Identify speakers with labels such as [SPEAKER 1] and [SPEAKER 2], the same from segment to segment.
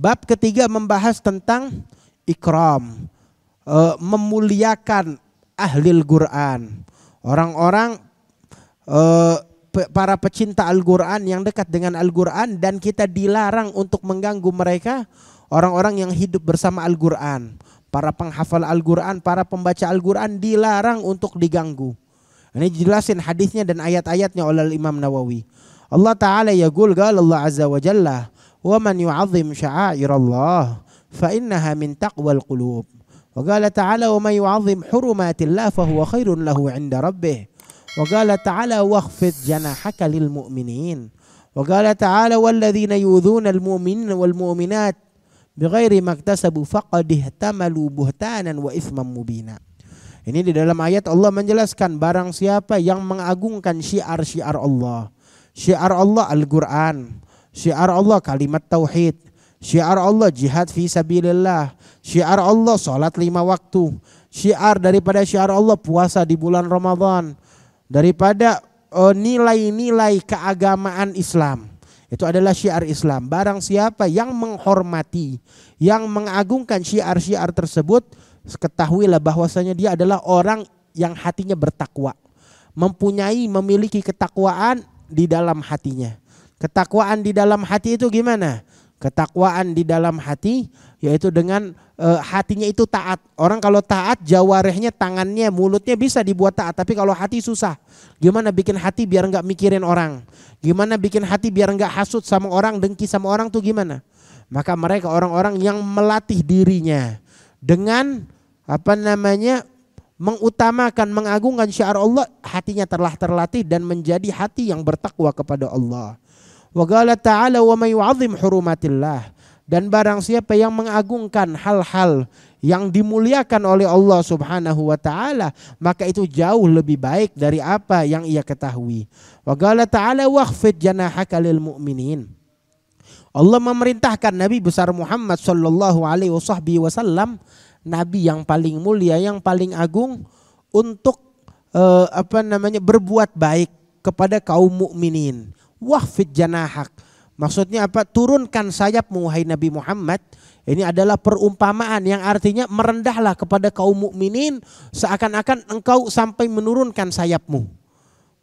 [SPEAKER 1] Bab ketiga membahas tentang ikram, memuliakan ahlil Quran, orang-orang para pecinta Al-Quran yang dekat dengan Al-Quran, dan kita dilarang untuk mengganggu mereka, orang-orang yang hidup bersama Al-Quran, para penghafal Al-Quran, para pembaca Al-Quran dilarang untuk diganggu. Ini jelasin hadisnya dan ayat-ayatnya oleh Imam Nawawi. Allah Ta'ala yaqul, qala Allah Azza wa Jalla, wa man yu'azzim sya'airallah fa innaha min taqwal qulub. Wa qala Ta'ala, wa man yu'azzim hurumatillah fa huwa khairun lahu 'inda rabbih. Wa qala Ta'ala, wakhfid janahaka lil mu'minin. Wa qala Ta'ala, walladzina yu'dzuna al mu'minina wal mu'minat bighairi maktasabu faqad ihtamalu buhtanan wa itsman mubina. Ini di dalam ayat Allah menjelaskan barang siapa yang mengagungkan syiar-syiar Allah. Syiar Allah Al-Quran, syiar Allah kalimat tauhid, syiar Allah jihad fi sabilillah, syiar Allah salat 5 waktu, syiar daripada syiar Allah puasa di bulan Ramadan, daripada nilai-nilai keagamaan Islam. Itu adalah syiar Islam. Barang siapa yang menghormati, yang mengagungkan syiar-syiar tersebut, ketahuilah bahwasanya dia adalah orang yang hatinya bertakwa, memiliki ketakwaan di dalam hatinya. Ketakwaan di dalam hati itu gimana? Ketakwaan di dalam hati yaitu dengan hatinya itu taat. Orang kalau taat jawarihnya, tangannya, mulutnya bisa dibuat taat, tapi kalau hati susah. Gimana bikin hati biar enggak mikirin orang? Gimana bikin hati biar enggak hasut sama orang, dengki sama orang tuh gimana? Maka mereka orang-orang yang melatih dirinya dengan mengutamakan, mengagungkan syiar Allah, hatinya telah terlatih dan menjadi hati yang bertakwa kepada Allah. Wa qala Ta'ala, wa may yu'azzim hurumatillah, dan barang siapa yang mengagungkan hal-hal yang dimuliakan oleh Allah Subhanahu wa taala, maka itu jauh lebih baik dari apa yang ia ketahui. Wa qala Ta'ala, wakhfid janahaka lil mu'minin. Allah memerintahkan Nabi besar Muhammad sallallahu alaihi wasallam, Nabi yang paling mulia, yang paling agung, untuk berbuat baik kepada kaum mukminin. Wahfid janahak, maksudnya apa? Turunkan sayapmu wahai Nabi Muhammad. Ini adalah perumpamaan yang artinya merendahlah kepada kaum mukminin seakan-akan engkau sampai menurunkan sayapmu.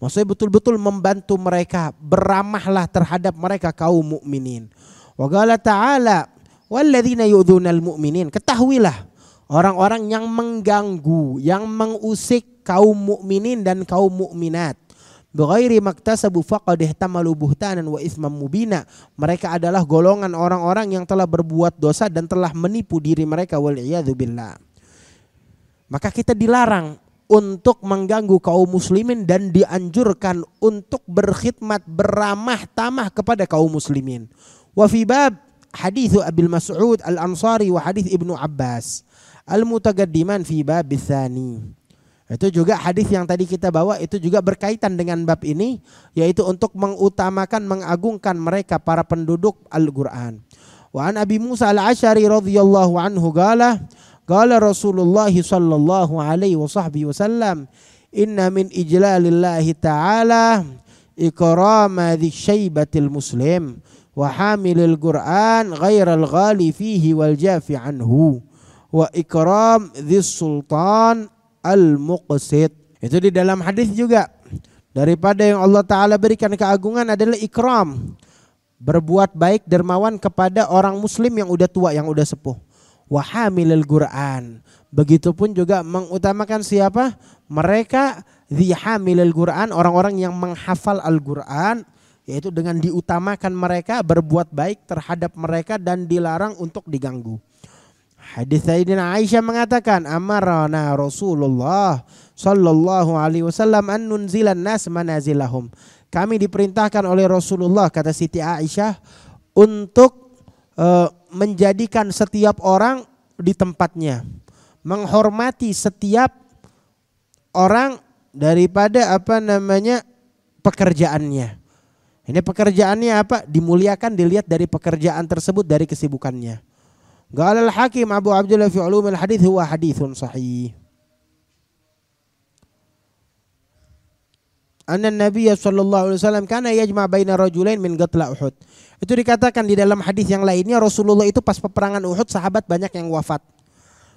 [SPEAKER 1] Maksudnya betul-betul membantu mereka, beramahlah terhadap mereka kaum mukminin. Wa qala Ta'ala, walladzina yu'dzunal mu'minin, ketahuilah orang-orang yang mengganggu, yang mengusik kaum mukminin dan kaum mukminat, bighairi maktasabu faqad ihtamalu buhtanan wa itsman mubina, mereka adalah golongan orang-orang yang telah berbuat dosa dan telah menipu diri mereka, wal iyadzu billah. Maka kita dilarang untuk mengganggu kaum muslimin dan dianjurkan untuk berkhidmat, beramah tamah kepada kaum muslimin. Wa fi bab hadits Abil Mas'ud Al-Ansari wa hadits Ibnu Abbas al-mutaqaddiman fi bab tsani. Itu juga hadis yang tadi kita bawa, itu juga berkaitan dengan bab ini, yaitu untuk mengutamakan, mengagungkan mereka para penduduk Al-Quran. Wa an Abi Musa Al-Asy'ari radhiyallahu anhu qala Rasulullah sallallahu alaihi wasallam, inna min ijlalillahi ta'ala ikrama dzi syaibatil muslim wa hamilil Qur'an ghairal ghali fihi wal jafi anhu wa ikram dzis sultan al-muqsit. Itu di dalam hadis juga, daripada yang Allah Ta'ala berikan keagungan adalah ikram, berbuat baik, dermawan kepada orang muslim yang udah tua, yang udah sepuh. Wa hamilil Qur'an, begitupun juga mengutamakan siapa? Mereka dzi hamilil Qur'an, orang-orang yang menghafal Al-Qur'an, yaitu dengan diutamakan mereka, berbuat baik terhadap mereka dan dilarang untuk diganggu. Hadis Sayyidina Aisyah mengatakan, amarana Rasulullah sallallahu alaihi wasallam an nunzilan nas manazilahum. Kami diperintahkan oleh Rasulullah, kata Siti Aisyah, untuk menjadikan setiap orang di tempatnya, menghormati setiap orang daripada pekerjaannya. Ini pekerjaannya apa? Dimuliakan, dilihat dari pekerjaan tersebut, dari kesibukannya. Qala al-Hakim Abu Abdullah fi ulum al-hadits huwa haditsun sahih. anna Nabiy sallallahu alaihi wasallam kana yajma' baina rajulain min qatla Uhud. Itu dikatakan di dalam hadis yang lainnya, Rasulullah itu pas peperangan Uhud sahabat banyak yang wafat.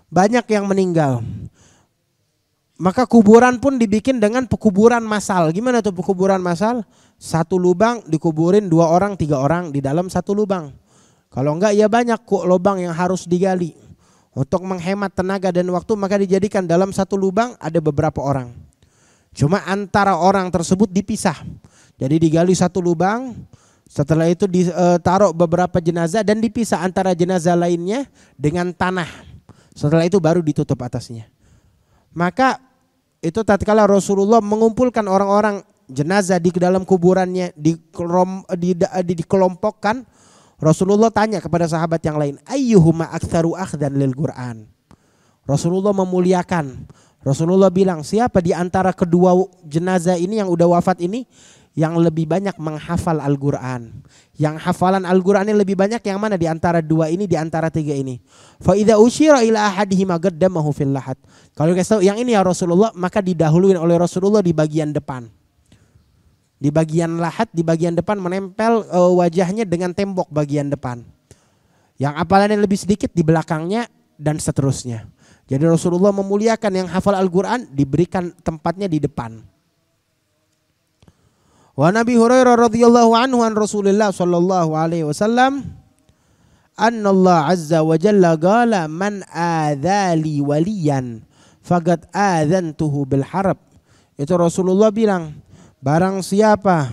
[SPEAKER 1] Banyak yang meninggal. Maka kuburan pun dibikin dengan pekuburan massal. Gimana tuh pekuburan massal? Satu lubang dikuburin 2 orang 3 orang di dalam satu lubang. Kalau enggak ya banyak kok lubang yang harus digali. Untuk menghemat tenaga dan waktu maka dijadikan dalam satu lubang ada beberapa orang. Cuma antara orang tersebut dipisah. Jadi digali satu lubang, setelah itu ditaruh beberapa jenazah dan dipisah antara jenazah lainnya dengan tanah. Setelah itu baru ditutup atasnya. Maka itu tatkala Rasulullah mengumpulkan orang-orang jenazah di dalam kuburannya dikelompokkan, Rasulullah tanya kepada sahabat yang lain, ayyuhuma aktsaru akhdan lil Qur'an. Rasulullah memuliakan. Rasulullah bilang, siapa di antara kedua jenazah ini yang udah wafat ini yang lebih banyak menghafal Al-Qur'an? Yang hafalan Al-Qur'an ini lebih banyak yang mana di antara 2 ini, di antara 3 ini? Fa idza usyira ila ahadihima qaddamahu fil lahat. Kalau kasih tahu yang ini ya Rasulullah, maka didahuluin oleh Rasulullah di bagian depan. Di bagian lahat, di bagian depan menempel wajahnya dengan tembok bagian depan. Yang hafalannya lebih sedikit di belakangnya dan seterusnya. Jadi Rasulullah memuliakan yang hafal Al-Qur'an diberikan tempatnya di depan. Wa Nabi Hurairah radhiyallahu anhu an Rasulullah sallallahu alaihi wasallam anna Allah azza wa jalla qala man adzali waliyan faqad adzantuhu bil harb. Itu Rasulullah bilang, barang siapa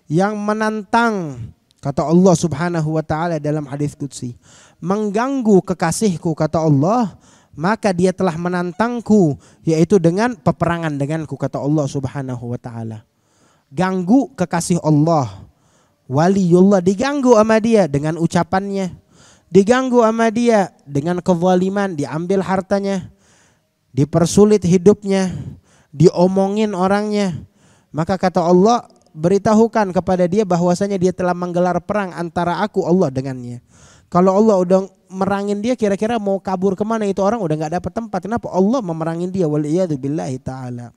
[SPEAKER 1] yang menantang, kata Allah Subhanahu wa taala dalam hadis qudsi, mengganggu kekasihku, kata Allah, maka dia telah menantangku, yaitu dengan peperangan denganku, kata Allah Subhanahu wa taala. Ganggu kekasih Allah, waliullah diganggu sama dia dengan ucapannya, diganggu sama dia dengan kezaliman, diambil hartanya, dipersulit hidupnya, diomongin orangnya. Maka kata Allah, beritahukan kepada dia bahwasanya dia telah menggelar perang antara aku Allah dengannya. Kalau Allah udah merangin dia, kira-kira mau kabur kemana itu orang udah nggak dapat tempat. Kenapa Allah memerangin dia? Waliyadu billahi ta'ala.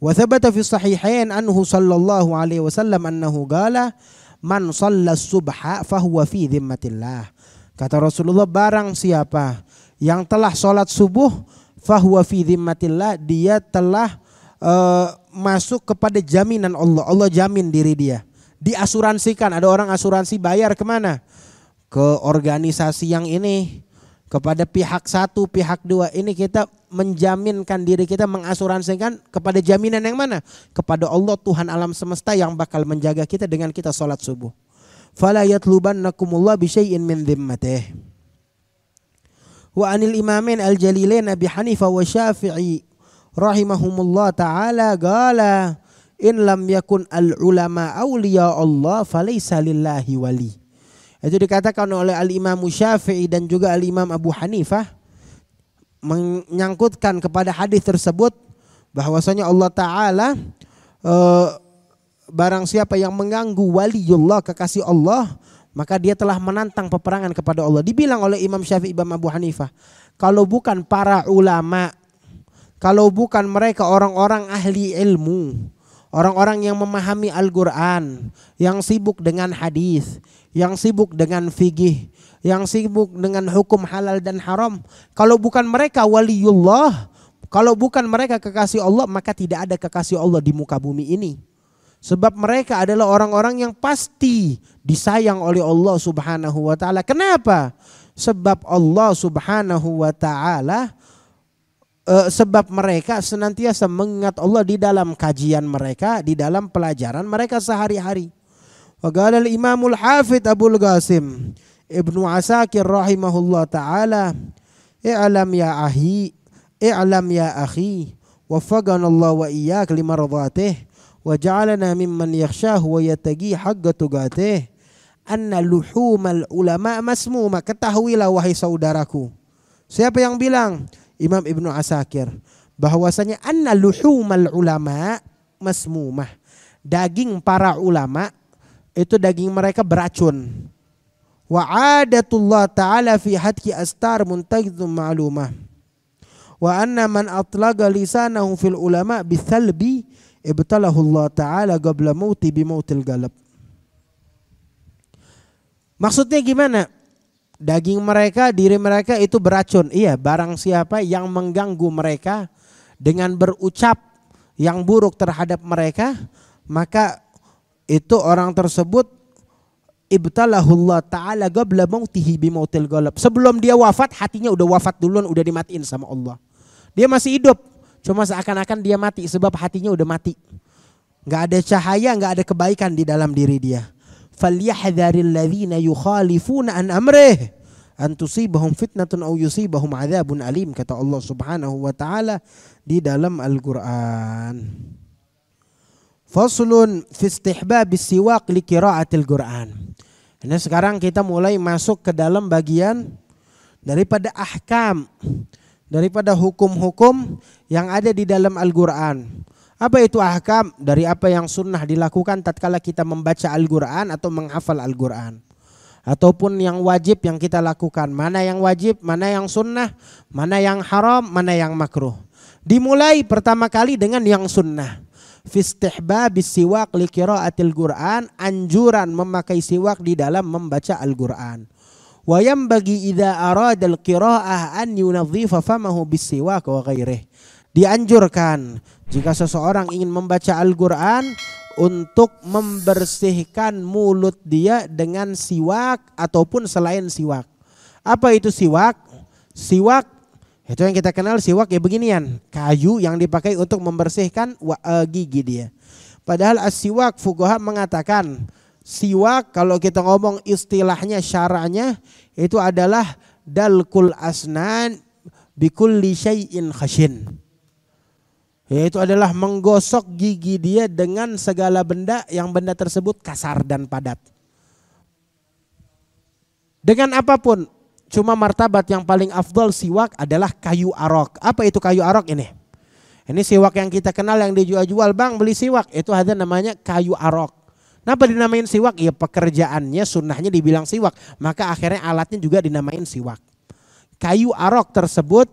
[SPEAKER 1] Wa thabata fi sahihain anhu sallallahu alaihi wasallam annahu qala man shalla subha fahuwa fi dhimmatillah. Kata Rasulullah, barang siapa yang telah sholat subuh fahuwa fi dhimmatillah, dia telah masuk kepada jaminan Allah. Allah jamin diri dia. Diasuransikan, ada orang asuransi bayar kemana? Ke organisasi yang ini, kepada pihak 1, pihak 2. Ini kita menjaminkan diri kita, mengasuransikan kepada jaminan yang mana? Kepada Allah Tuhan alam semesta yang bakal menjaga kita dengan kita sholat subuh. Fala yatlubannakumullah bisyai'in min dhimmatih. Wa anil imamain al-jalilain Abi Hanifah wa Syafi'i rahimahumullah ta'ala qala in lam yakun al-ulama awliya Allah falaysa lillahi wali. Itu dikatakan oleh al-Imam Syafi'i dan juga al-Imam Abu Hanifah, menyangkutkan kepada hadis tersebut bahwasanya Allah Ta'ala barang siapa yang mengganggu waliullah, kekasih Allah, maka dia telah menantang peperangan kepada Allah. Dibilang oleh Imam Syafi'i, Imam Abu Hanifah, kalau bukan para ulama, kalau bukan mereka orang-orang ahli ilmu, orang-orang yang memahami Al-Quran, yang sibuk dengan hadis, yang sibuk dengan fikih, yang sibuk dengan hukum halal dan haram, kalau bukan mereka waliullah, kalau bukan mereka kekasih Allah, maka tidak ada kekasih Allah di muka bumi ini. Sebab mereka adalah orang-orang yang pasti disayang oleh Allah Subhanahu wa ta'ala. Kenapa? Sebab Allah Subhanahu wa ta'ala, sebab mereka senantiasa mengingat Allah di dalam kajian mereka, di dalam pelajaran mereka sehari-hari. Wa qala al-Imamul Hafidz Abul Qasim Ibnu Asakir rahimahullah ta'ala, i'lam ya ahi, i'lam ya akhi, waffaqana Allah wa iyyak limardatih wa ja'alana mimman yakhshahu wa yattaqi haqqa tuqatih anna luhumal ulama masmuma. Ketahuilah wahai saudaraku. Siapa yang bilang? Imam Ibnu Asakir, bahwasanya anna luhumal ulama masmumah, daging para ulama itu daging mereka beracun. Wa adatullah ta'ala fi hadki astar muntaqidun ma'lumah. wa anna man atlaga lisanahu fil ulama bithalbi ibtalahu Allah taala qabla mauti bi mautil galab. Maksudnya gimana? Daging mereka, diri mereka itu beracun. Iya, barang siapa yang mengganggu mereka dengan berucap yang buruk terhadap mereka, maka itu orang tersebut ibtalahullah ta'ala qabla mautihi bimautil ghalab. Sebelum dia wafat, hatinya udah wafat duluan, udah dimatiin sama Allah. Dia masih hidup, cuma seakan-akan dia mati sebab hatinya udah mati. Gak ada cahaya, gak ada kebaikan di dalam diri dia. Falyahdharil ladzina yukhalifuna an amrih an tusibahum fitnatun aw yusibahum adzabun alim, kata Allah Subhanahu wa taala di dalam Al-Qur'an. Faslun fi istihbab siwak li qiraatil Qur'an. Ini sekarang kita mulai masuk ke dalam bagian daripada ahkam, daripada hukum-hukum yang ada di dalam Al-Qur'an. Apa itu ahkam? Dari apa yang sunnah dilakukan tatkala kita membaca Al-Qur'an atau menghafal Al-Qur'an. Ataupun yang wajib yang kita lakukan. Mana yang wajib, mana yang sunnah, mana yang haram, mana yang makruh. Dimulai pertama kali dengan yang sunnah. Fi istihbabis siwak li qiraatil Qur'an, anjuran memakai siwak di dalam membaca Al-Qur'an. Wa yanbaghi idza arada al-qiraa'ah an yunadhifa famahu bis siwak wa ghairihi. Dianjurkan jika seseorang ingin membaca Al-Qur'an untuk membersihkan mulut dia dengan siwak ataupun selain siwak. Apa itu siwak? Siwak itu yang kita kenal siwak ya beginian, kayu yang dipakai untuk membersihkan gigi dia. Padahal as-siwak fuqaha mengatakan siwak kalau kita ngomong istilahnya syara'nya itu adalah dalkul asnan bikulli syai'in khashin. Yaitu adalah menggosok gigi dia dengan segala benda yang benda tersebut kasar dan padat. Dengan apapun, cuma martabat yang paling afdal siwak adalah kayu arok. Apa itu kayu arok ini? Ini siwak yang kita kenal yang dijual-jual, bang beli siwak. Itu ada namanya kayu arok. Kenapa dinamain siwak? Ya pekerjaannya, sunnahnya dibilang siwak. Maka akhirnya alatnya juga dinamain siwak. Kayu arok tersebut,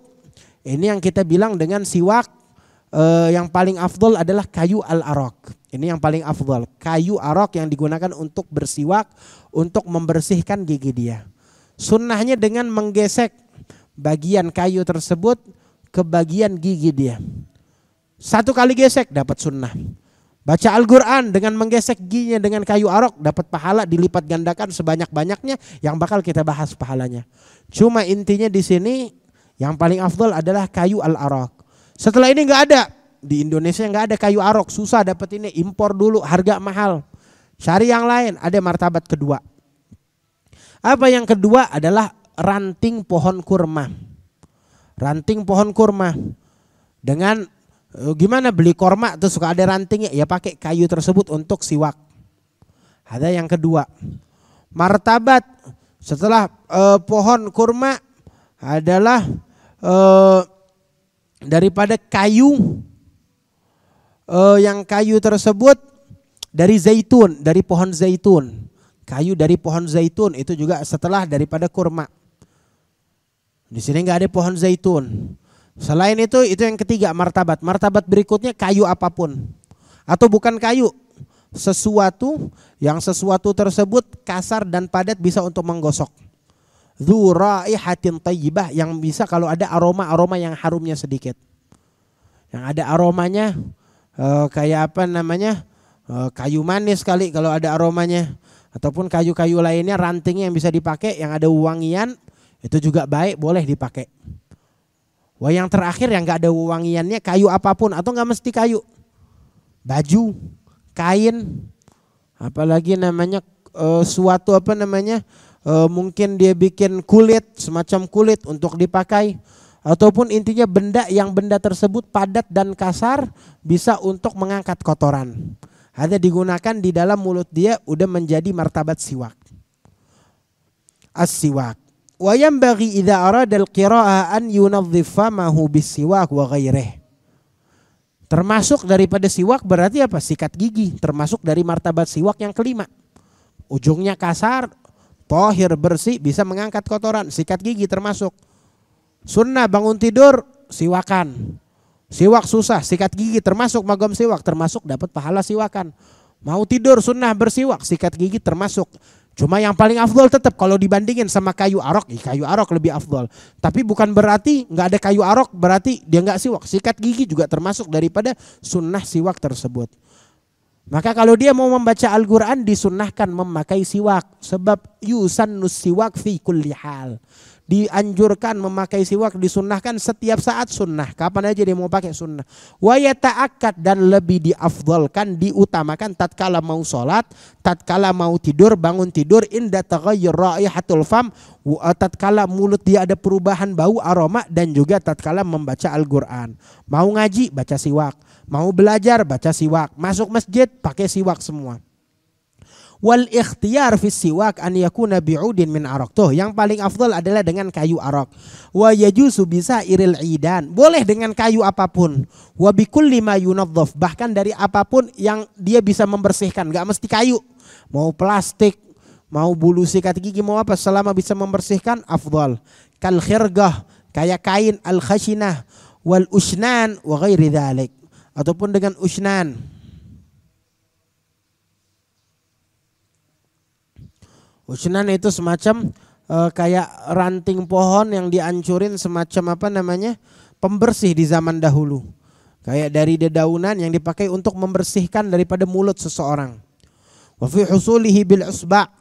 [SPEAKER 1] ini yang kita bilang dengan siwak. Yang paling afdol adalah kayu al-arok. Ini yang paling afdol. Kayu arok yang digunakan untuk bersiwak, untuk membersihkan gigi dia. Sunnahnya dengan menggesek bagian kayu tersebut ke bagian gigi dia. Satu kali gesek dapat sunnah. Baca Al-Qur'an dengan menggesek giginya dengan kayu arok dapat pahala dilipat gandakan sebanyak-banyaknya yang bakal kita bahas pahalanya. Cuma intinya di sini yang paling afdol adalah kayu al-arok. Setelah ini nggak ada, di Indonesia nggak ada kayu arok, susah dapat ini, impor dulu, harga mahal. Cari yang lain, ada martabat kedua. Apa yang kedua adalah ranting pohon kurma. Ranting pohon kurma. Dengan gimana beli kurma terus suka ada rantingnya, ya pakai kayu tersebut untuk siwak. Ada yang kedua. Martabat setelah pohon kurma adalah daripada kayu yang kayu tersebut dari zaitun, dari pohon zaitun. Kayu dari pohon zaitun itu juga setelah daripada kurma. Di sini nggak ada pohon zaitun. Selain itu yang ketiga martabat. Martabat berikutnya kayu apapun atau bukan kayu, sesuatu tersebut kasar dan padat bisa untuk menggosok. Dzu raihatin thayyibah, yang bisa kalau ada aroma yang harumnya sedikit. Yang ada aromanya kayak apa namanya? Kayu manis kali kalau ada aromanya, ataupun kayu-kayu lainnya rantingnya yang bisa dipakai yang ada wangian, itu juga baik, boleh dipakai. Wah, yang terakhir yang enggak ada wangiannya kayu apapun atau enggak mesti kayu. Baju, kain, apalagi namanya suatu apa namanya? Mungkin dia bikin kulit, semacam kulit untuk dipakai, ataupun intinya benda tersebut padat dan kasar bisa untuk mengangkat kotoran. Ada digunakan di dalam mulut dia, udah menjadi martabat siwak. As-siwak. Wa yanbaghi idza arada al-qira'ah an yunadhdhifa mahu bis-siwak wa ghairihi. Termasuk daripada siwak berarti apa? Sikat gigi, termasuk dari martabat siwak yang kelima. Ujungnya kasar, tohir bersih, bisa mengangkat kotoran. Sikat gigi termasuk. Sunnah bangun tidur siwakan. Siwak susah, sikat gigi termasuk magam siwak, termasuk dapat pahala siwakan. Mau tidur sunnah bersiwak, sikat gigi termasuk. Cuma yang paling afdol tetap kalau dibandingin sama kayu arok, kayu arok lebih afdol. Tapi bukan berarti nggak ada kayu arok berarti dia nggak siwak. Sikat gigi juga termasuk daripada sunnah siwak tersebut. Maka kalau dia mau membaca Al-Quran disunnahkan memakai siwak. Sebab yusannus siwak fi kulli hal. Dianjurkan memakai siwak, disunnahkan setiap saat sunnah. Kapan aja dia mau pakai sunnah. Wa yata'akkad dan lebih diafdolkan, diutamakan tatkala mau sholat, tatkala mau tidur, bangun tidur, inda taghayyur raihatul fam, tatkala mulut dia ada perubahan bau aroma, dan juga tatkala membaca Al-Quran. Mau ngaji baca siwak, mau belajar baca siwak, masuk masjid pakai siwak semua. Wal ikhtiyar fi siwak an yakuna bi'udin min arak. Tuh yang paling afdal adalah dengan kayu arak. Wa yajuzu bisa iril idan. Boleh dengan kayu apapun. Wa bikulli ma yunadhaf. Bahkan dari apapun yang dia bisa membersihkan. Gak mesti kayu. Mau plastik, mau bulu sikat gigi, mau apa. Selama bisa membersihkan afdal. Kal khirgah. Kayak kain al khashinah. Wal usnan wa ghairi dhalik. Ataupun dengan usnan. Usnan itu semacam kayak ranting pohon yang dihancurin, semacam apa namanya, pembersih di zaman dahulu. Kayak dari dedaunan yang dipakai untuk membersihkan daripada mulut seseorang. Wa fi husulihi bil usba'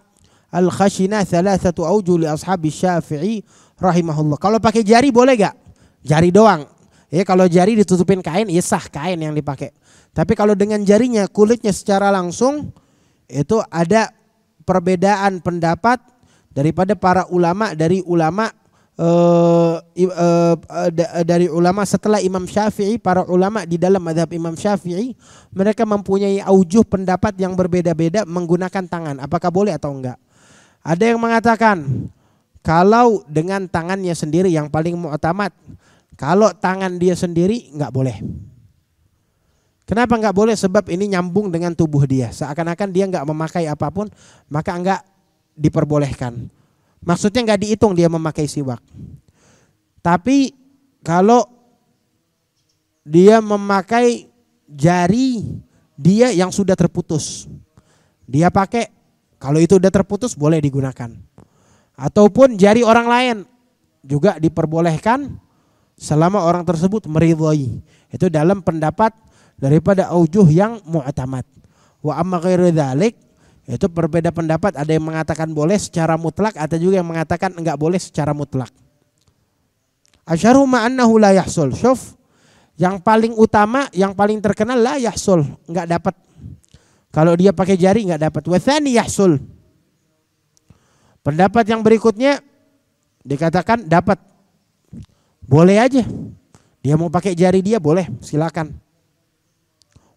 [SPEAKER 1] al khashina thalathatu awjuh li ashabi Syafi'i rahimahullah. Kalau pakai jari boleh gak? Jari doang. Ya kalau jari ditutupin kain, ya sah kain yang dipakai. Tapi kalau dengan jarinya, kulitnya secara langsung, itu ada perbedaan pendapat daripada para ulama, dari ulama setelah Imam Syafi'i. Para ulama di dalam mazhab Imam Syafi'i mereka mempunyai aujuh pendapat yang berbeda-beda menggunakan tangan, apakah boleh atau enggak. Ada yang mengatakan kalau dengan tangannya sendiri yang paling mu'tamad, kalau tangan dia sendiri enggak boleh. Kenapa enggak boleh? Sebab ini nyambung dengan tubuh dia. Seakan-akan dia enggak memakai apapun, maka enggak diperbolehkan. Maksudnya enggak dihitung dia memakai siwak. Tapi kalau dia memakai jari dia yang sudah terputus, dia pakai, kalau itu sudah terputus boleh digunakan. Ataupun jari orang lain juga diperbolehkan selama orang tersebut meridhoi. Itu dalam pendapat daripada aujuh yang mu'tamad. Wa amma ghairu dzalik, itu berbeda pendapat, ada yang mengatakan boleh secara mutlak, ada juga yang mengatakan enggak boleh secara mutlak. Asyharu ma annahu la yahsul. Syuf, yang paling utama, yang paling terkenal la yahsul, enggak dapat. Kalau dia pakai jari enggak dapat. Wa tsani yahsul. Pendapat yang berikutnya dikatakan dapat. Boleh aja. Dia mau pakai jari dia boleh, silakan.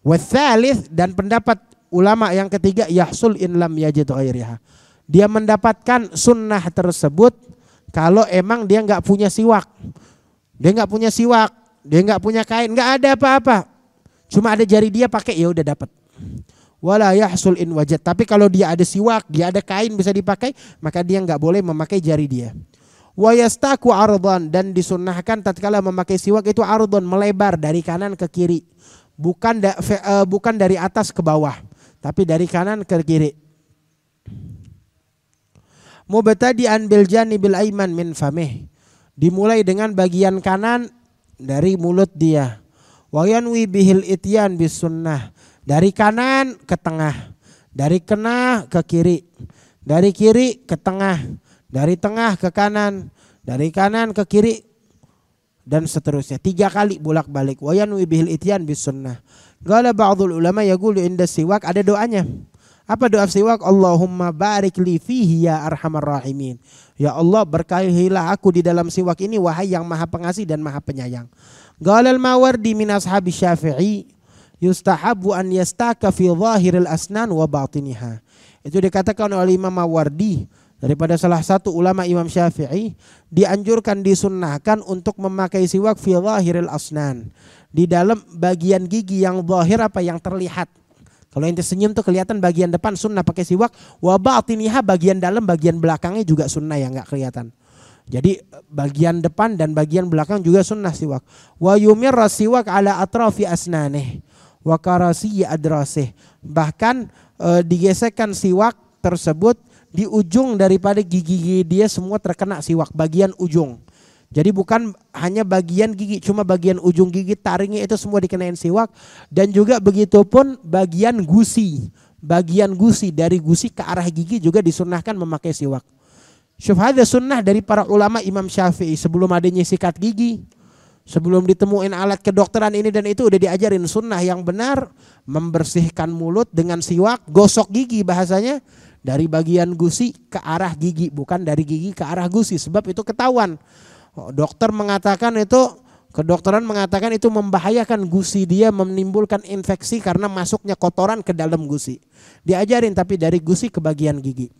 [SPEAKER 1] Watsalits, dan pendapat ulama yang ketiga, yahsul in lam yajid ghairiha. Dia mendapatkan sunnah tersebut kalau emang dia nggak punya siwak. Dia nggak punya siwak, dia nggak punya kain, nggak ada apa-apa. Cuma ada jari dia pakai, ya udah dapat. Wala yahsul in wajad. Tapi kalau dia ada siwak, dia ada kain bisa dipakai, maka dia nggak boleh memakai jari dia. Wa yastaku ardan, dan disunnahkan tatkala memakai siwak itu ardan, melebar dari kanan ke kiri. Bukan dari atas ke bawah, tapi dari kanan ke kiri. Mubtadi'an bil janibil aiman min famih, dimulai dengan bagian kanan dari mulut dia. Wa yanwi bihil ityan bis sunnah, dari kanan ke tengah, dari tengah ke kiri, dari kiri ke tengah, dari tengah ke kanan, dari kanan ke kiri, dan seterusnya 3 kali bolak-balik. Wa yanwi bihil ityan bis sunnah. Qala ba'dul ulama yaqulu inda siwak, ada doanya. Apa doa siwak? Allahumma barik li fihi ya arhamar rahimin. Ya Allah, berkahilah aku di dalam siwak ini wahai yang Maha Pengasih dan Maha Penyayang. Qala al-Mawardi min ashabi Syafi'i yustahabu an yastaka fi zahiril asnan wa batiniha. Itu dikatakan oleh Imam Mawardi daripada salah satu ulama Imam Syafi'i, dianjurkan, disunnahkan untuk memakai siwak fi zahiril asnan, di dalam bagian gigi yang zahir, apa yang terlihat. Kalau ente senyum tuh kelihatan bagian depan, sunnah pakai siwak. Wa batiniha, bagian dalam, bagian belakangnya juga sunnah yang enggak kelihatan. Jadi bagian depan dan bagian belakang juga sunnah siwak. Wa yumirra siwak ala atrafi asnanih wa karasi adrasih. Bahkan digesekkan siwak tersebut di ujung daripada gigi dia semua terkena siwak, bagian ujung. Jadi bukan hanya bagian gigi, cuma bagian ujung gigi, taringnya itu semua dikenain siwak. Dan juga begitu pun bagian gusi. Bagian gusi, dari gusi ke arah gigi juga disunnahkan memakai siwak. Syubhada sunnah dari para ulama Imam Syafi'i. Sebelum adanya sikat gigi, sebelum ditemuin alat kedokteran ini dan itu, udah diajarin sunnah yang benar. Membersihkan mulut dengan siwak, gosok gigi bahasanya. Dari bagian gusi ke arah gigi, bukan dari gigi ke arah gusi. Sebab itu ketahuan. Dokter mengatakan itu, kedokteran mengatakan itu membahayakan gusi dia, menimbulkan infeksi karena masuknya kotoran ke dalam gusi. Diajarin tapi dari gusi ke bagian gigi.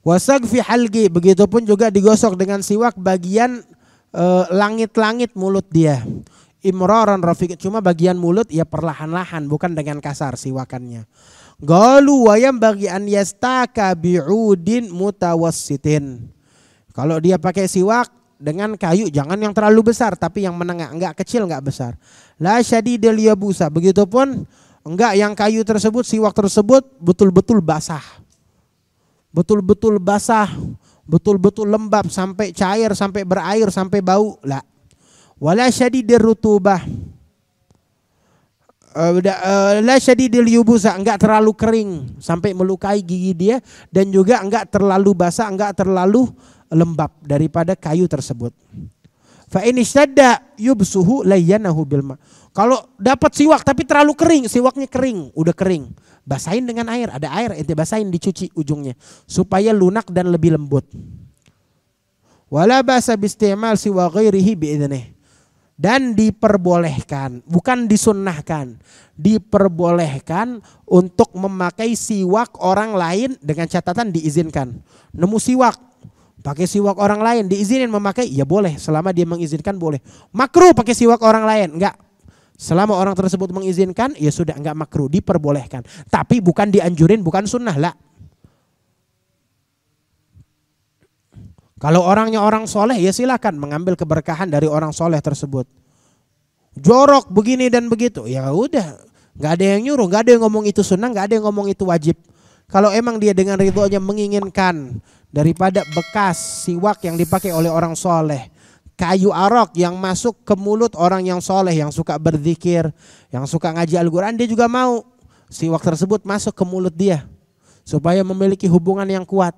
[SPEAKER 1] Wasagfi halgi, begitupun juga digosok dengan siwak bagian langit-langit mulut dia. Imraran rafiq, cuma bagian mulut ya perlahan-lahan, bukan dengan kasar siwakannya. Galu wayam bagi an yastaka bi'udin mutawassitin. Kalau dia pakai siwak dengan kayu, jangan yang terlalu besar tapi yang menengah, enggak kecil enggak besar. La syadidil yabusa, begitupun enggak yang kayu tersebut, siwak tersebut betul-betul basah. Betul-betul basah, betul-betul lembab sampai cair, sampai berair, sampai bau. La. Wala syadidir rutubah. La syadidil yubusa, enggak terlalu kering sampai melukai gigi dia, dan juga enggak terlalu basah, enggak terlalu lembab daripada kayu tersebut. Fa in ishtadda yubsuhu layyanahu bil ma. Kalau dapat siwak tapi terlalu kering, siwaknya kering, udah kering, basahin dengan air, ada air ente basahin, dicuci ujungnya supaya lunak dan lebih lembut. Wala ba'sa biistimal siwa ghairihi biidnih. Dan diperbolehkan, bukan disunnahkan, diperbolehkan untuk memakai siwak orang lain dengan catatan diizinkan. Nemu siwak, pakai siwak orang lain, diizinin memakai, ya boleh, selama dia mengizinkan boleh. Makruh pakai siwak orang lain, enggak. Selama orang tersebut mengizinkan, ya sudah, enggak makruh, diperbolehkan. Tapi bukan dianjurin, bukan sunnah lah. Kalau orangnya orang soleh, ya silakan mengambil keberkahan dari orang soleh tersebut. Jorok begini dan begitu, ya udah, nggak ada yang nyuruh, nggak ada yang ngomong itu sunnah, nggak ada yang ngomong itu wajib. Kalau emang dia dengan ridhonya menginginkan daripada bekas siwak yang dipakai oleh orang soleh, kayu arok yang masuk ke mulut orang yang soleh, yang suka berzikir, yang suka ngaji Al-Quran, dia juga mau siwak tersebut masuk ke mulut dia supaya memiliki hubungan yang kuat.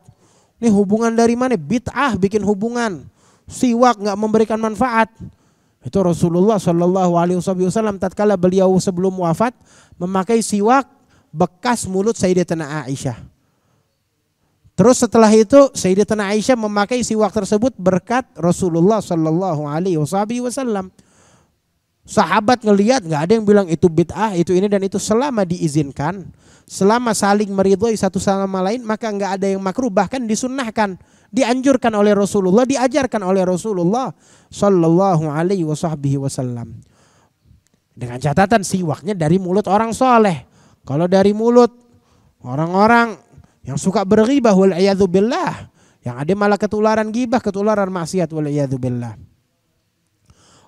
[SPEAKER 1] Ini hubungan dari mana? Bid'ah bikin hubungan. Siwak nggak memberikan manfaat. Itu Rasulullah Shallallahu Alaihi Wasallam tatkala beliau sebelum wafat memakai siwak bekas mulut Sayyidatina Aisyah. Terus setelah itu Sayyidatina Aisyah memakai siwak tersebut berkat Rasulullah Shallallahu Alaihi Wasallam. Sahabat ngelihat, nggak ada yang bilang itu bid'ah, itu ini dan itu, selama diizinkan. Selama saling meridhoi satu sama lain, maka enggak ada yang makruh, bahkan disunnahkan, dianjurkan oleh Rasulullah, diajarkan oleh Rasulullah sallallahu alaihi wasallam. Dengan catatan siwaknya dari mulut orang soleh. Kalau dari mulut orang-orang yang suka berghibah wal iyadzu billah, yang ada malah ketularan ghibah, ketularan maksiat wal iyadzu billah.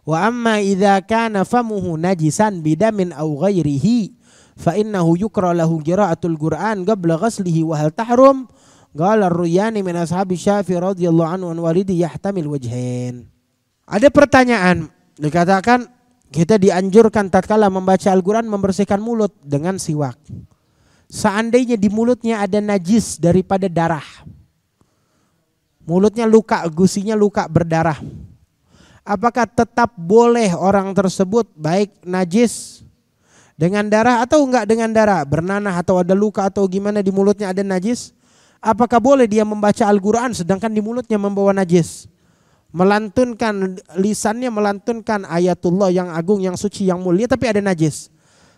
[SPEAKER 1] Wa amma idza kana famuhu najisan bidamin aw ghairihi fa innahu yukra lahu qira'atul Qur'an qabla ghaslihi wa hal tahrum qala ar-Ruyani min ashabi Syafi'i radhiyallahu anhu an walidi yahtamil wajhain. Ada pertanyaan, dikatakan kita dianjurkan tatkala membaca Al-Qur'an membersihkan mulut dengan siwak. Seandainya di mulutnya ada najis daripada darah, mulutnya luka, gusinya luka berdarah, apakah tetap boleh orang tersebut baik najis dengan darah atau enggak dengan darah, bernanah atau ada luka atau gimana di mulutnya ada najis, apakah boleh dia membaca Al-Quran sedangkan di mulutnya membawa najis, melantunkan lisannya, melantunkan ayatullah yang agung, yang suci, yang mulia, tapi ada najis,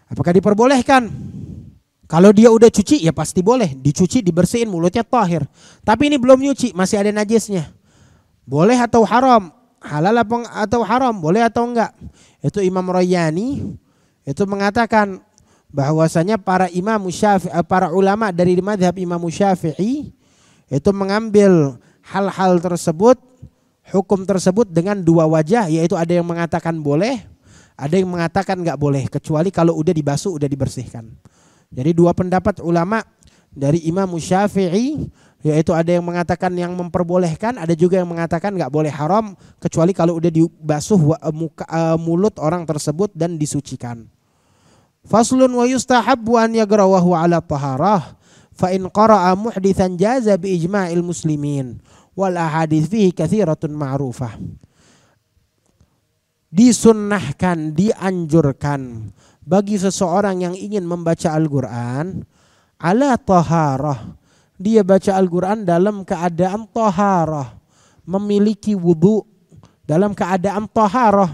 [SPEAKER 1] apakah diperbolehkan? Kalau dia udah cuci ya pasti boleh, dicuci, dibersihin, mulutnya tahir. Tapi ini belum nyuci, masih ada najisnya, boleh atau haram? Halal atau haram, boleh atau enggak? Itu Imam Royani itu mengatakan bahwasanya para ulama dari mazhab Imam Syafi'i itu mengambil hal-hal tersebut, hukum tersebut dengan dua wajah, yaitu ada yang mengatakan boleh, ada yang mengatakan nggak boleh, kecuali kalau udah dibasuh, udah dibersihkan. Jadi dua pendapat ulama dari Imam Syafi'i, yaitu ada yang mengatakan yang memperbolehkan, ada juga yang mengatakan nggak boleh, haram, kecuali kalau udah dibasuh mulut orang tersebut dan disucikan. Faslun wa yustahabbu an yagrawahu ala taharah fa in qara'a muhditsan jaza bi ijma'il muslimin wal ahadits fihi katsiratun ma'rufah. Disunnahkan, dianjurkan bagi seseorang yang ingin membaca Al-Qur'an ala taharah, dia baca Al-Qur'an dalam keadaan taharah, memiliki wudu, dalam keadaan taharah,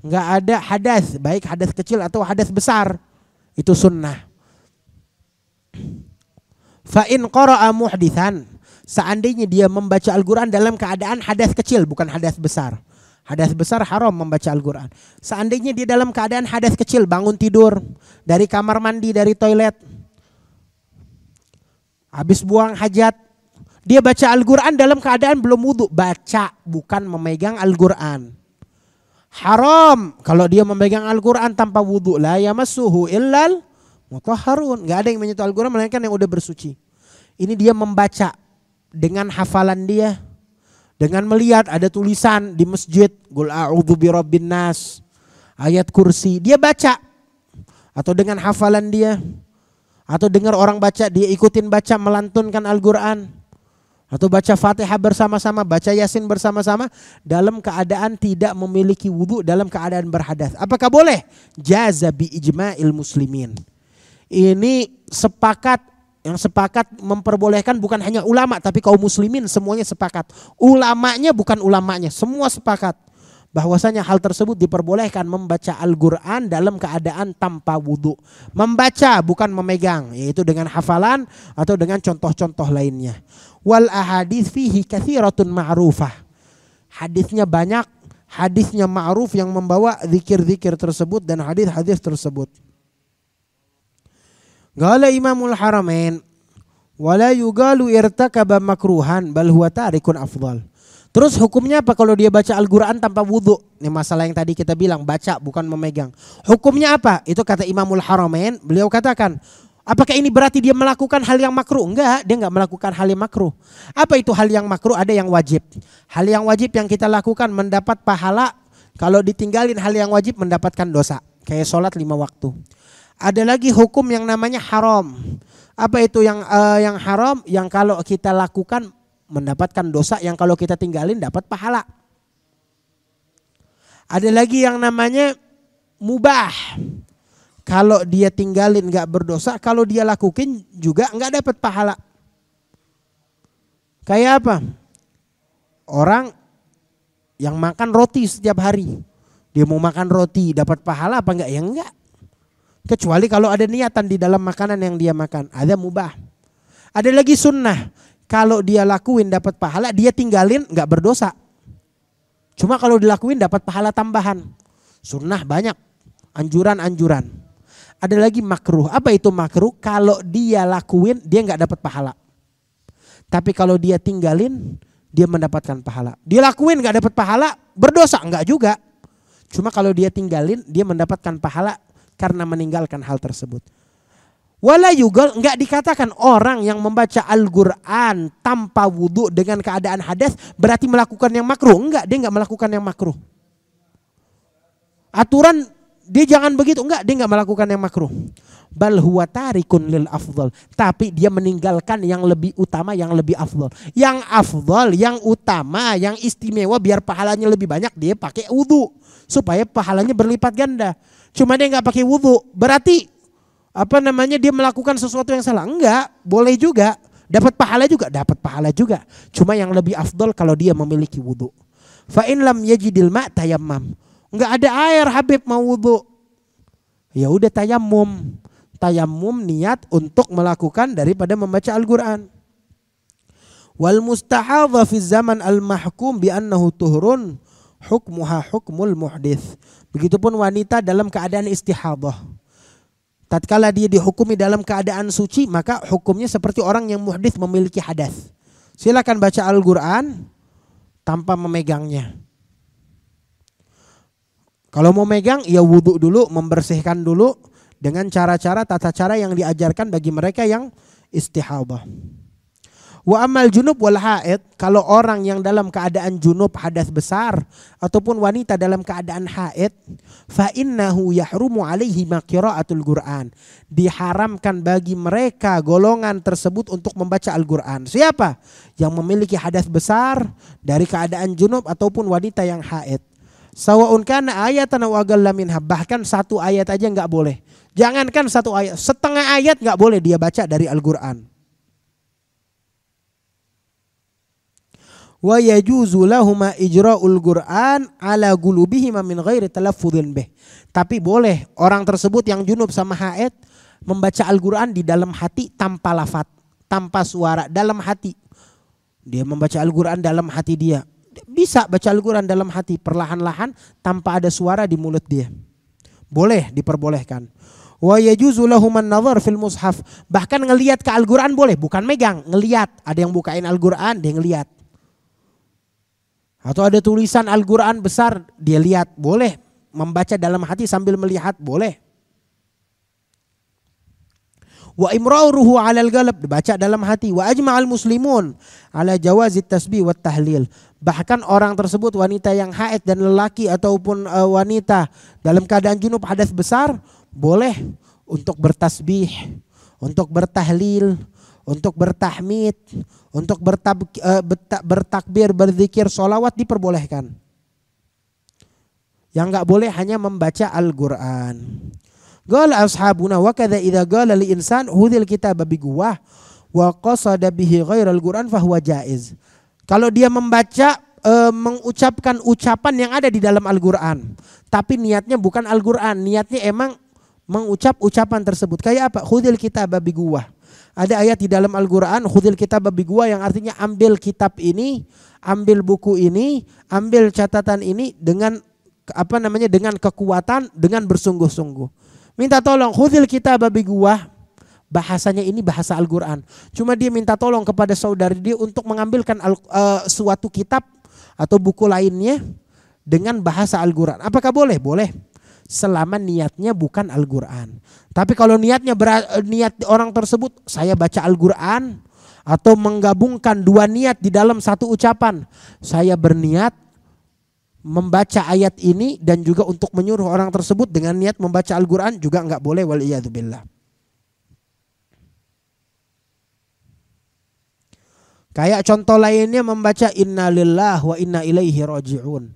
[SPEAKER 1] enggak ada hadas, baik hadas kecil atau hadas besar. Itu sunnah. Fa in qara'a muhditsan, seandainya dia membaca Al-Qur'an dalam keadaan hadas kecil, bukan hadas besar. Hadas besar haram membaca Al-Qur'an. Seandainya dia dalam keadaan hadas kecil, bangun tidur dari kamar mandi, dari toilet, habis buang hajat, dia baca Al-Qur'an dalam keadaan belum wudu, baca bukan memegang Al-Qur'an. Haram kalau dia memegang Al-Qur'an tanpa wudu, la yamassuhu illal mutahharun, enggak ada yang menyentuh Al-Qur'an melainkan yang udah bersuci. Ini dia membaca dengan hafalan dia, dengan melihat ada tulisan di masjid, qul a'udzu birabbin nas, ayat kursi, dia baca, atau dengan hafalan dia, atau dengar orang baca dia ikutin baca, melantunkan Al-Qur'an, atau baca Fatihah bersama-sama, baca Yasin bersama-sama dalam keadaan tidak memiliki wudu, dalam keadaan berhadas. Apakah boleh? Jaza bi ijma'il muslimin. Ini yang sepakat memperbolehkan bukan hanya ulama tapi kaum muslimin semuanya sepakat. Ulamanya bukan ulamanya, semua sepakat bahwasanya hal tersebut diperbolehkan membaca Al-Qur'an dalam keadaan tanpa wudu. Membaca bukan memegang, yaitu dengan hafalan atau dengan contoh-contoh lainnya. Wal ahadits fihi katsiratun ma'rufah. Hadisnya banyak, hadisnya ma'ruf yang membawa zikir-zikir tersebut dan hadis-hadis tersebut. Qala Imamul Haramain wala yugalu irtakaba makruhan bal huwa tarikun afdal. Terus hukumnya apa kalau dia baca Al-Qur'an tanpa wudu? Ini masalah yang tadi kita bilang, baca bukan memegang. Hukumnya apa? Itu kata Imamul Haramain, beliau katakan, apakah ini berarti dia melakukan hal yang makruh? Enggak, dia enggak melakukan hal yang makruh. Apa itu hal yang makruh? Ada yang wajib. Hal yang wajib yang kita lakukan mendapat pahala, kalau ditinggalin hal yang wajib mendapatkan dosa. Kayak sholat 5 waktu. Ada lagi hukum yang namanya haram. Apa itu yang haram? Yang kalau kita lakukan mendapatkan dosa, yang kalau kita tinggalin dapat pahala. Ada lagi yang namanya mubah. Kalau dia tinggalin gak berdosa, kalau dia lakukan juga gak dapat pahala. Kayak apa? Orang yang makan roti setiap hari, dia mau makan roti dapat pahala apa enggak? Ya enggak. Kecuali kalau ada niatan di dalam makanan yang dia makan, ada mubah. Ada lagi sunnah. Kalau dia lakuin dapat pahala, dia tinggalin gak berdosa. Cuma kalau dilakuin dapat pahala tambahan. Sunnah banyak, anjuran-anjuran. Ada lagi makruh. Apa itu makruh? Kalau dia lakuin dia gak dapat pahala. Tapi kalau dia tinggalin dia mendapatkan pahala. Dia lakuin gak dapat pahala, berdosa enggak juga. Cuma kalau dia tinggalin dia mendapatkan pahala karena meninggalkan hal tersebut. Wala yugal, enggak dikatakan orang yang membaca Al-Qur'an tanpa wudu dengan keadaan hadas berarti melakukan yang makruh. Enggak, dia enggak melakukan yang makruh. Aturan dia jangan begitu, enggak, dia enggak melakukan yang makruh. Bal huwa tarikun lil afdal, tapi dia meninggalkan yang lebih utama, yang lebih afdal. Yang afdal, yang utama, yang istimewa biar pahalanya lebih banyak dia pakai wudu supaya pahalanya berlipat ganda. Cuma dia enggak pakai wudu, berarti dia melakukan sesuatu yang salah? Enggak, boleh juga, dapat pahala juga, cuma yang lebih afdal kalau dia memiliki wudu. Fa in lam yajidil ma tayammam. Enggak ada air Habib mau wudu, ya udah tayammum niat untuk melakukan daripada membaca Al-Qur'an. Wal mustahadha fi zaman al mahkum bi annahu tuhurun hukmuha hukmul muhdits. Begitupun wanita dalam keadaan istihadhah. Tatkala dia dihukumi dalam keadaan suci, maka hukumnya seperti orang yang muhdits memiliki hadas. Silakan baca Al-Quran tanpa memegangnya. Kalau mau megang, ya wudhu dulu, membersihkan dulu dengan cara-cara, tata cara yang diajarkan bagi mereka yang istihadah. Wa amal junub wal haid, kalau orang yang dalam keadaan junub hadas besar ataupun wanita dalam keadaan haid, fa innahu yahrumu alaihi qiraatul Qur'an. Diharamkan bagi mereka golongan tersebut untuk membaca Al-Qur'an. Siapa? Yang memiliki hadas besar dari keadaan junub ataupun wanita yang haid. Sawa'un kana ayatan aw aqalla minha, bahkan satu ayat aja enggak boleh. Jangankan satu ayat, setengah ayat enggak boleh dia baca dari Al-Qur'an. Wa yajuzu lahuma ijra'ul Qur'an ala qulubihima min ghairi talaffudhin bih. Tapi boleh orang tersebut yang junub sama haid membaca Al-Qur'an di dalam hati tanpa lafaz, tanpa suara, dalam hati. Dia membaca Al-Qur'an dalam hati dia. Bisa baca Al-Qur'an dalam hati perlahan-lahan tanpa ada suara di mulut dia. Boleh, diperbolehkan. Wa yajuzu lahuman nazar fil mushaf. Bahkan ngelihat ke Al-Qur'an boleh, bukan megang, ngelihat. Ada yang bukain Al-Qur'an, dia ngelihat. Atau ada tulisan Al-Qur'an besar, dia lihat, boleh. Membaca dalam hati sambil melihat, boleh. Wa imra'uruhu 'alal qalb, dibaca dalam hati. Wa ajma'al muslimun 'ala jawazit tasbih wat tahlil. Bahkan orang tersebut, wanita yang haid dan lelaki ataupun wanita dalam keadaan junub hadas besar, boleh untuk bertasbih, untuk bertahlil, untuk bertahmid, untuk bertakbir, berzikir, sholawat diperbolehkan. Yang enggak boleh hanya membaca Al-Qur'an. Qala ashabuna wa kadza idza qala li insan hudhil kitaba biquwah wa qasada bihi ghairal Qur'an fahuwa jaiz. Kalau dia membaca mengucapkan ucapan yang ada di dalam Al-Qur'an, tapi niatnya bukan Al-Qur'an, niatnya emang mengucap ucapan tersebut. Kayak apa? Hudhil kitaba biquwah. Ada ayat di dalam Al-Qur'an, khudil kitab biquwah, yang artinya ambil kitab ini, ambil buku ini, ambil catatan ini dengan dengan kekuatan, dengan bersungguh-sungguh. Minta tolong, khudil kitab biquwah, bahasanya ini bahasa Al-Qur'an. Cuma dia minta tolong kepada saudari dia untuk mengambilkan suatu kitab atau buku lainnya dengan bahasa Al-Qur'an. Apakah boleh? Boleh. Selama niatnya bukan Al-Qur'an. Tapi kalau niat orang tersebut, saya baca Al-Qur'an, atau menggabungkan dua niat di dalam satu ucapan, saya berniat membaca ayat ini dan juga untuk menyuruh orang tersebut dengan niat membaca Al-Qur'an, juga enggak boleh, waliyadzubillah. Kayak contoh lainnya membaca innalillahi wa inna ilaihi raji'un.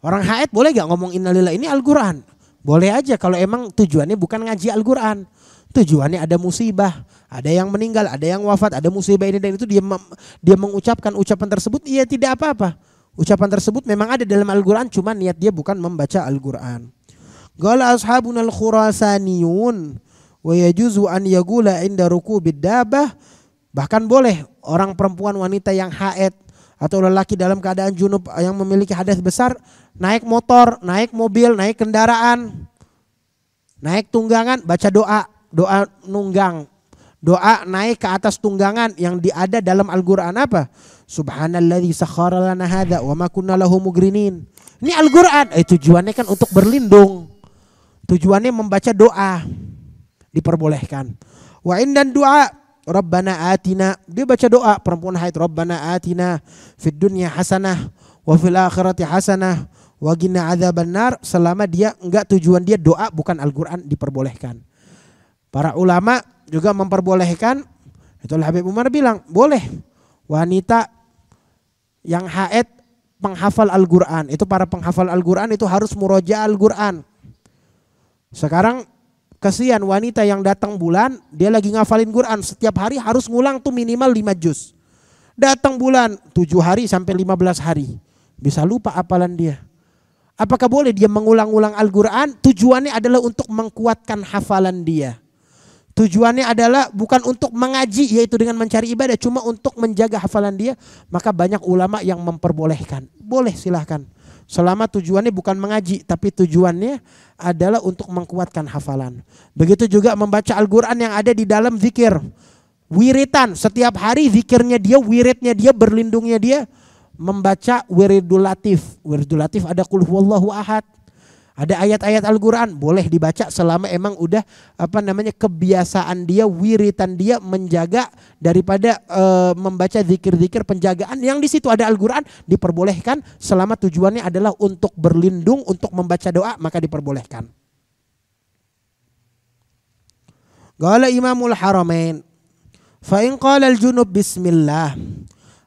[SPEAKER 1] Orang haid boleh gak ngomong innalillahi? Ini Al-Qur'an. Boleh aja kalau emang tujuannya bukan ngaji Al-Qur'an. Tujuannya ada musibah, ada yang meninggal, ada yang wafat, ada musibah ini dan itu, dia mengucapkan ucapan tersebut, iya tidak apa-apa. Ucapan tersebut memang ada dalam Al-Qur'an, cuma niat dia bukan membaca Al-Qur'an. Qala ashabuna al-khurasaniyun wa yajuzu an yaqula inda rukubid dabah. Bahkan boleh orang perempuan wanita yang haid atau lelaki dalam keadaan junub yang memiliki hadas besar naik motor, naik mobil, naik kendaraan, naik tunggangan, baca doa nunggang, doa naik ke atas tunggangan yang ada dalam Al-Qur'an apa? Subhanalladzi sakhkhara lana hadza wa ma kunna lahu muqrinin. Ini Al-Qur'an, tujuannya kan untuk berlindung. Tujuannya membaca doa, diperbolehkan. Wa indan doa Rabbana atina, dia baca doa perempuan haid, Rabbana atina fid dunya hasanah wa fil akhirati hasanah wa qina adzabannar, selama dia enggak tujuan dia doa bukan Al-Qur'an, diperbolehkan. Para ulama juga memperbolehkan, itu Habib Umar bilang, boleh wanita yang haid penghafal Al-Qur'an. Itu para penghafal Al-Qur'an itu harus murojaah Al-Qur'an. Sekarang kasihan wanita yang datang bulan, dia lagi ngafalin Quran, setiap hari harus ngulang tuh minimal 5 juz. Datang bulan 7 hari sampai 15 hari, bisa lupa hafalan dia. Apakah boleh dia mengulang-ulang Al-Quran? Tujuannya adalah untuk mengkuatkan hafalan dia. Tujuannya adalah bukan untuk mengaji, yaitu dengan mencari ibadah, cuma untuk menjaga hafalan dia. Maka banyak ulama yang memperbolehkan. Boleh, silahkan. Selama tujuannya bukan mengaji, tapi tujuannya adalah untuk menguatkan hafalan. Begitu juga membaca Al-Quran yang ada di dalam zikir. Wiritan, setiap hari zikirnya dia, wiridnya dia, berlindungnya dia. Membaca wiridul latif. Wiridul latif ada qul huwallahu ahad. Ada ayat-ayat Al-Quran, boleh dibaca selama emang udah kebiasaan dia, wiritan dia menjaga daripada membaca zikir-zikir penjagaan yang di situ ada Al-Quran, diperbolehkan selama tujuannya adalah untuk berlindung, untuk membaca doa, maka diperbolehkan. Qala Imamul Haramain, fa in qala al-junub bismillah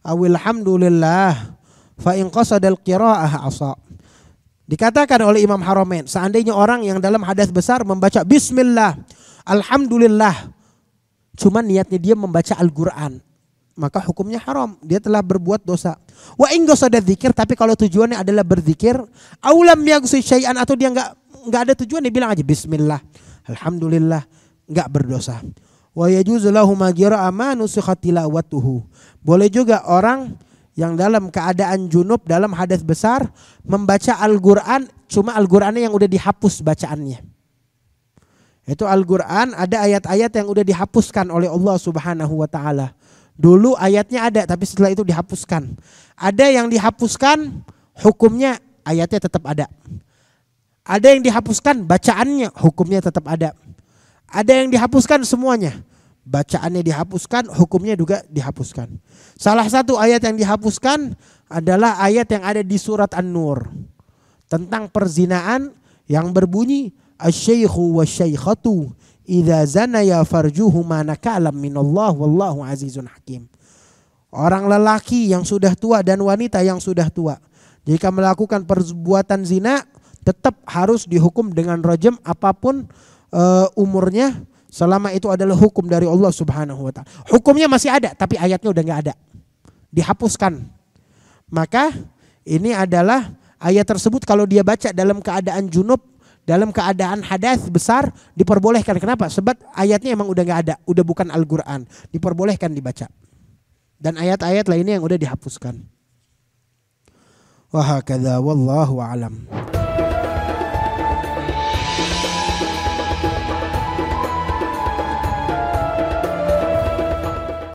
[SPEAKER 1] awil hamdulillah fa in qasada al-qira'ah asa. Dikatakan oleh Imam Haramain, seandainya orang yang dalam hadas besar membaca bismillah, alhamdulillah, cuman niatnya dia membaca Al-Quran, maka hukumnya haram, dia telah berbuat dosa. Wa in qasada dzikir, tapi kalau tujuannya adalah berzikir, aulam yaqsi syai'an, atau dia enggak ada tujuan, dia bilang aja bismillah, alhamdulillah, enggak berdosa. Wa yajuzu lahu ma qira'a ma nusikhat tilawatuhu. Boleh juga orang yang dalam keadaan junub, dalam hadas besar, membaca Al-Quran, cuma Al-Qurannya yang udah dihapus bacaannya. Itu Al-Quran ada ayat-ayat yang udah dihapuskan oleh Allah Subhanahu wa ta'ala. Dulu ayatnya ada, tapi setelah itu dihapuskan. Ada yang dihapuskan, hukumnya ayatnya tetap ada. Ada yang dihapuskan, bacaannya, hukumnya tetap ada. Ada yang dihapuskan semuanya. Bacaannya dihapuskan, hukumnya juga dihapuskan. Salah satu ayat yang dihapuskan adalah ayat yang ada di surat An-Nur tentang perzinaan yang berbunyi asy-syaikhu wasy-syaikhatu idza zanaya farjuhuma nakalam minallah wallahu azizun hakim. Orang lelaki yang sudah tua dan wanita yang sudah tua, jika melakukan perbuatan zina, tetap harus dihukum dengan rajam apapun umurnya, selama itu adalah hukum dari Allah Subhanahu wa ta'ala. Hukumnya masih ada, tapi ayatnya udah gak ada, dihapuskan. Maka ini adalah ayat tersebut kalau dia baca dalam keadaan junub, dalam keadaan hadas besar, diperbolehkan. Kenapa? Sebab ayatnya emang udah gak ada, udah bukan Al-Quran, diperbolehkan dibaca. Dan ayat-ayat lainnya yang udah dihapuskan. Wa hakadha wallahu a'lam.